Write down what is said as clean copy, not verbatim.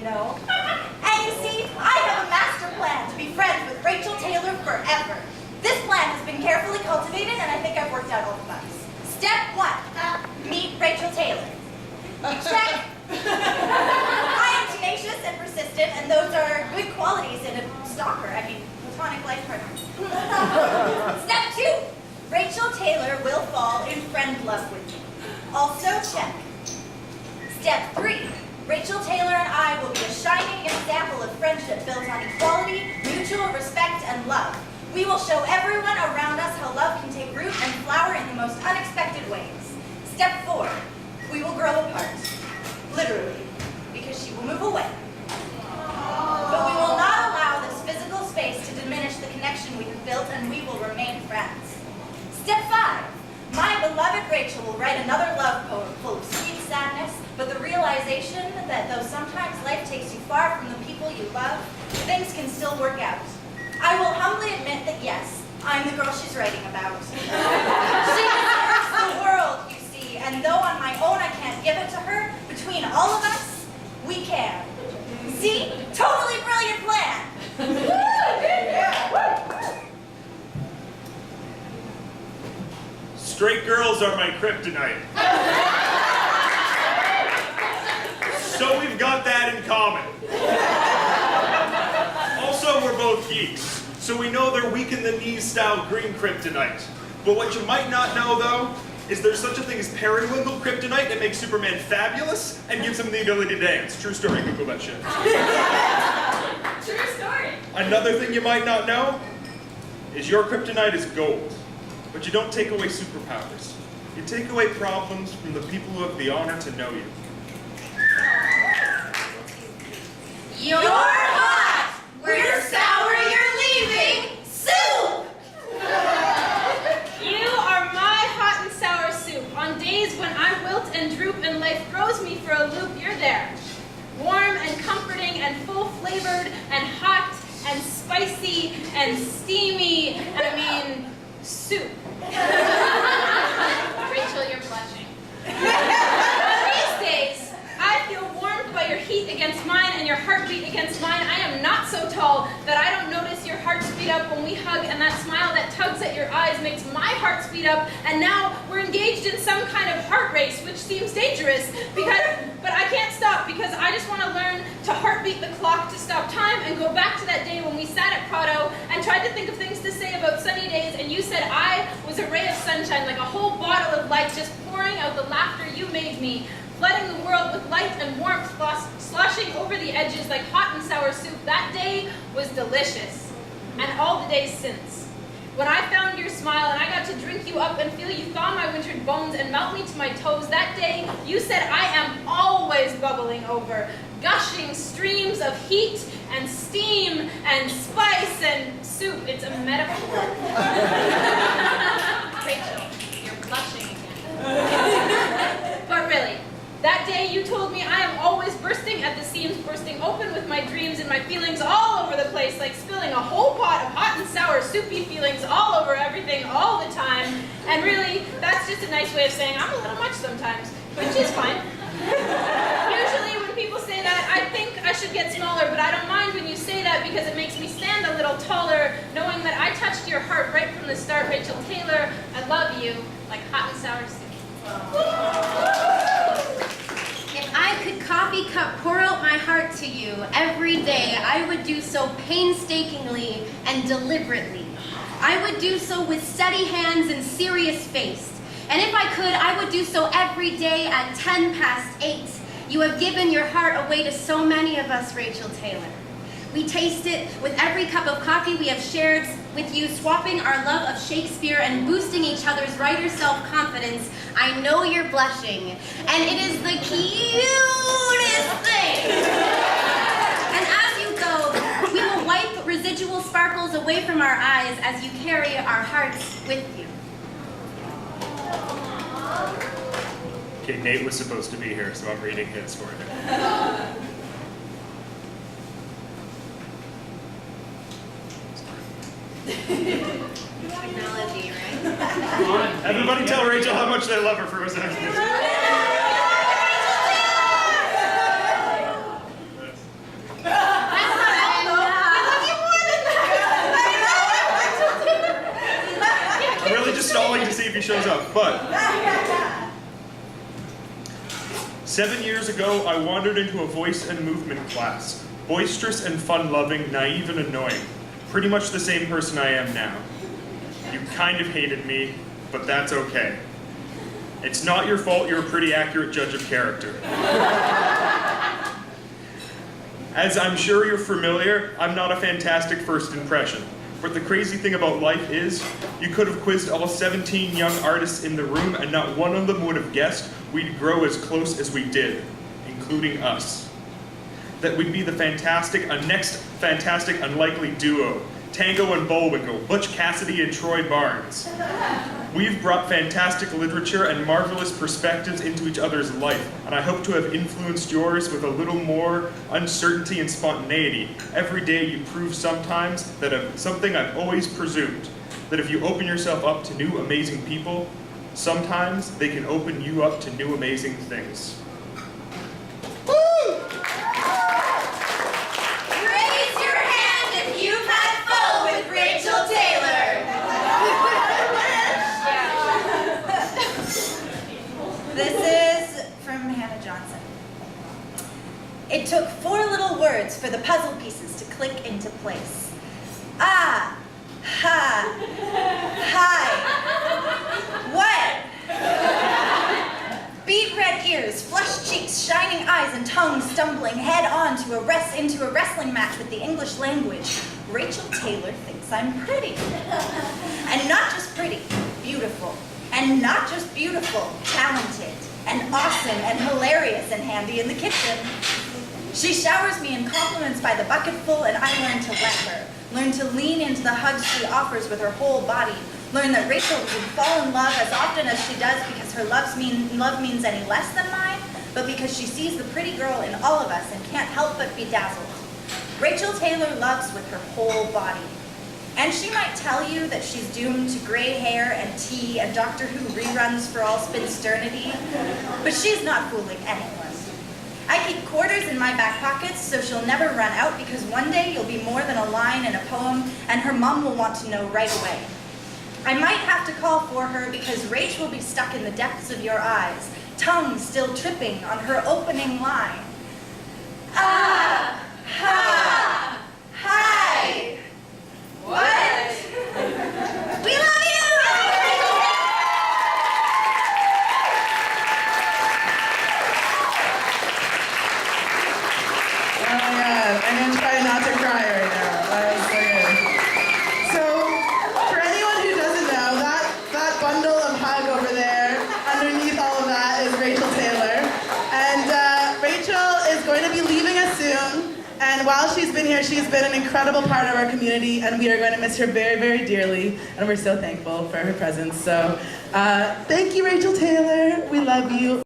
know. And you see, I have a master plan to be friends with Rachel Taylor forever. This plan has been carefully cultivated, and I think I've worked out all the bugs. Step 1, meet Rachel Taylor. Check. I am tenacious and persistent, and those are good qualities in a stalker. I mean, platonic life partners. Step 2, Rachel Taylor will fall in friend love with me. Also check. Step 3, Rachel Taylor and I will be a shining example of friendship built on equality, mutual respect, and love. We will show everyone around us how love can take root and flower in the most unexpected ways. Step 4, we will grow apart. Literally, because she will move away. But we will not allow this physical space to diminish the connection we have built, and we will remain friends. Step 5, my beloved Rachel will write another love poem full of sweet sadness, but the realization that though sometimes life takes you far from the people you love, things can still work out. I will humbly admit that yes, I'm the girl she's writing about. She deserves the world, you see, and though on my own I can't give it to her, between all of us, we can. See? Totally brilliant plan! Straight girls are my kryptonite. So we've got that in common. Also, we're both geeks, so we know they're weak-in-the-knees style green kryptonite. But what you might not know, though, is there's such a thing as periwinkle kryptonite that makes Superman fabulous and gives him the ability to dance. True story, Google that shit. True story. Another thing you might not know is your kryptonite is gold, but you don't take away superpowers. You take away problems from the people who have the honor to know you. You're hot! We're sour, you're leaving! Soup! You are my hot and sour soup. On days when I wilt and droop and life throws me for a loop, you're there. Warm and comforting and full-flavored and hot and spicy and steamy, and I mean, soup. Rachel, you're blushing. These days, I feel warmed by your heat against mine and your heartbeat against mine. I am not so tall that I don't notice your heart speed up when we hug, and that smile that tugs at your eyes makes my heart speed up, and now we're engaged in some kind of heart race, which seems dangerous, but I can't stop because I just want to learn to heartbeat the clock to stop time and go back to that day when we sat at Prado and tried to think of things to say about sunny days, and you said I was a ray of sunshine, like a whole bottle of light just pouring out the laughter you made me, flooding the world with light and warmth, sloshing over the edges like hot and sour soup. That day was delicious, and all the days since. When I found your smile and I got to drink you up and feel you thaw my wintered bones and melt me to my toes, that day you said I am always bubbling over, gushing streams of heat and steam and spice and soup. It's a metaphor. Rachel, you're blushing again. But really, that day you told me I am always bursting at the seams, bursting open with my dreams and my feelings all over the place, like spilling a whole pot of hot and sour soupy feelings all over everything all the time. And really, that's just a nice way of saying I'm a little much sometimes, which is fine. Usually when people say that, I think I should get smaller, but I don't mind when you say that because it makes me stand a little taller, knowing that I touched your heart right from the start. Rachel Taylor, I love you like hot and sour soup. If I could coffee cup pour out my heart to you every day, I would do so painstakingly and deliberately. I would do so with steady hands and serious face. And if I could, I would do so every day at 8:10. You have given your heart away to so many of us, Rachel Taylor. We taste it with every cup of coffee we have shared with you, swapping our love of Shakespeare and boosting each other's writer self-confidence. I know you're blushing, and it is the cutest thing. And as you go, we will wipe residual sparkles away from our eyes as you carry our hearts with you. Okay, Nate was supposed to be here, so I'm reading his for him. Technology, right? Everybody tell Rachel how much they love her for a second. But 7 years ago, I wandered into a voice and movement class. Boisterous and fun-loving, naive and annoying. Pretty much the same person I am now. You kind of hated me, but that's okay. It's not your fault, you're a pretty accurate judge of character. As I'm sure you're familiar, I'm not a fantastic first impression. But the crazy thing about life is, you could have quizzed all 17 young artists in the room and not one of them would have guessed we'd grow as close as we did, including us. That we'd be the next fantastic unlikely duo, Tango and Bullwinkle, Butch Cassidy and Troy Barnes. We've brought fantastic literature and marvelous perspectives into each other's life, and I hope to have influenced yours with a little more uncertainty and spontaneity. Every day you prove sometimes that something I've always presumed, that if you open yourself up to new amazing people, sometimes they can open you up to new amazing things. Raise your hand if you've had fun with Rachel Taylor. This is from Hannah Johnson. It took 4 little words for the puzzle pieces to click into place. Ah, ha, hi, what? Beet red ears, flushed cheeks, shining eyes, and tongue stumbling head on into a wrestling match with the English language. Rachel Taylor thinks I'm pretty. And not just pretty, beautiful. And not just beautiful, talented, and awesome, and hilarious, and handy in the kitchen. She showers me in compliments by the bucketful, and I learn to let her. Learn to lean into the hugs she offers with her whole body. Learn that Rachel would fall in love as often as she does because her love means any less than mine, but because she sees the pretty girl in all of us and can't help but be dazzled. Rachel Taylor loves with her whole body. And she might tell you that she's doomed to gray hair and tea and Doctor Who reruns for all spinsternity, but she's not fooling anyone. I keep quarters in my back pockets so she'll never run out because one day you'll be more than a line in a poem and her mom will want to know right away. I might have to call for her because Rach will be stuck in the depths of your eyes, tongue still tripping on her opening line. Ah, ha, hi. What? We love you! Oh my God, I'm gonna try not to cry right now. That was so good. So, for anyone who doesn't know, that bundle of hug over there, underneath all of that is Rachel Taylor. And Rachel is going to be leaving us soon. And while she's been here, she's been an incredible part of our community, and we are going to miss her very, very dearly. And we're so thankful for her presence. So, thank you, Rachel Taylor. We love you.